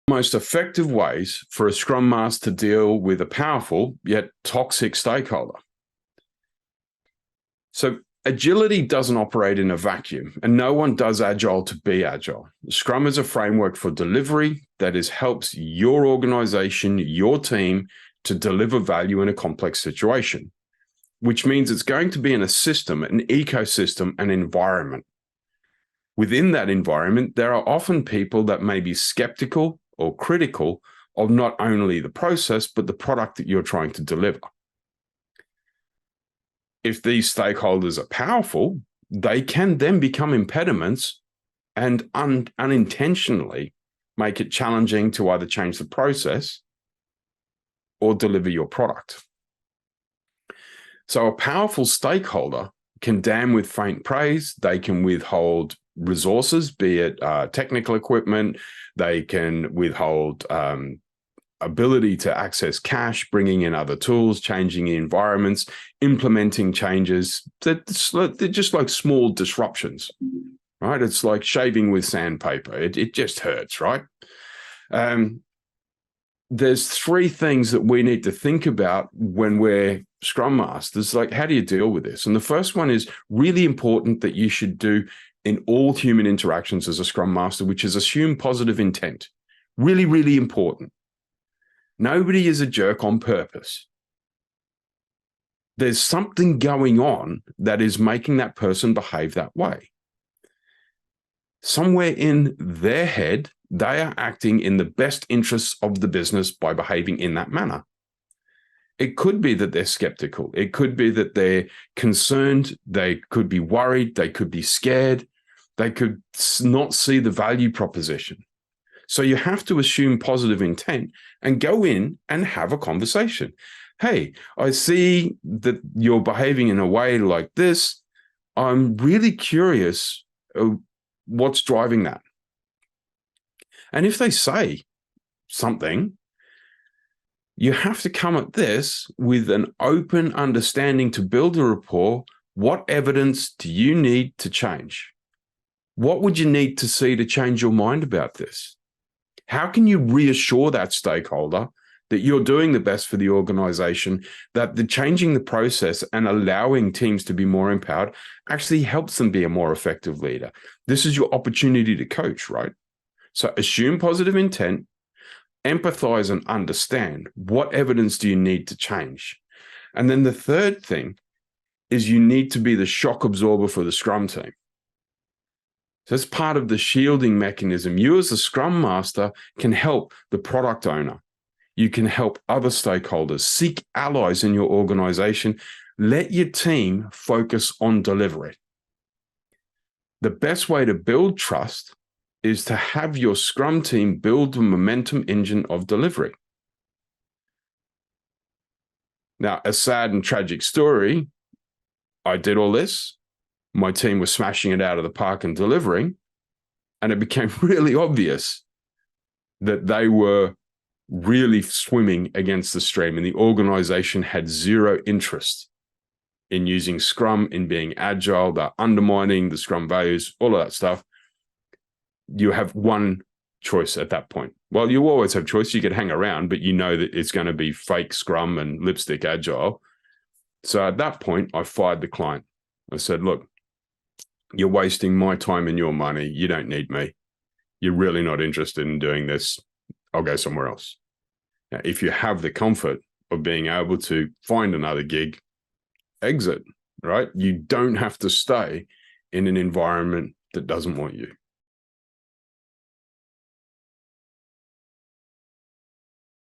Most effective ways for a Scrum Master to deal with a powerful yet toxic stakeholder. So agility doesn't operate in a vacuum, and no one does Agile to be Agile. Scrum is a framework for delivery that helps your organization, your team, to deliver value in a complex situation, which means it's going to be in a system, an ecosystem, an environment. Within that environment, there are often people that may be skeptical or critical of not only the process, but the product that you're trying to deliver. If these stakeholders are powerful, they can then become impediments and unintentionally make it challenging to either change the process or deliver your product. So a powerful stakeholder can damn with faint praise. They can withhold resources, be it technical equipment. They can withhold ability to access cash, bringing in other tools, changing environments, implementing changes. They're just like small disruptions, right? It's like shaving with sandpaper. It just hurts, right? There's three things that we need to think about when we're Scrum Masters, like how do you deal with this? And the first one is really important that you should do in all human interactions as a Scrum Master, which is assume positive intent. Really, really important. Nobody is a jerk on purpose. There's something going on that is making that person behave that way. Somewhere in their head, they are acting in the best interests of the business by behaving in that manner. It could be that they're skeptical. It could be that they're concerned. They could be worried. They could be scared. They could not see the value proposition. So you have to assume positive intent and go in and have a conversation. Hey, I see that you're behaving in a way like this. I'm really curious what's driving that. And if they say something, you have to come at this with an open understanding to build a rapport. What evidence do you need to change? What would you need to see to change your mind about this? How can you reassure that stakeholder that you're doing the best for the organization, that the changing the process and allowing teams to be more empowered actually helps them be a more effective leader? This is your opportunity to coach, right? So assume positive intent, empathize and understand what evidence do you need to change. And then the third thing is you need to be the shock absorber for the Scrum team. So that's part of the shielding mechanism. You as a Scrum Master can help the product owner. You can help other stakeholders, seek allies in your organization. Let your team focus on delivery. The best way to build trust is to have your Scrum team build the momentum engine of delivery. Now, a sad and tragic story, I did all this. My team was smashing it out of the park and delivering, and it became really obvious that they were really swimming against the stream, and the organization had zero interest in using Scrum, in being Agile. They're undermining the Scrum values, all of that stuff. You have one choice at that point. Well, you always have choice. You could hang around, but you know that it's going to be fake Scrum and lipstick Agile. So at that point, I fired the client. I said, look, you're wasting my time and your money. You don't need me. You're really not interested in doing this. I'll go somewhere else. Now, if you have the comfort of being able to find another gig, exit, right? You don't have to stay in an environment that doesn't want you.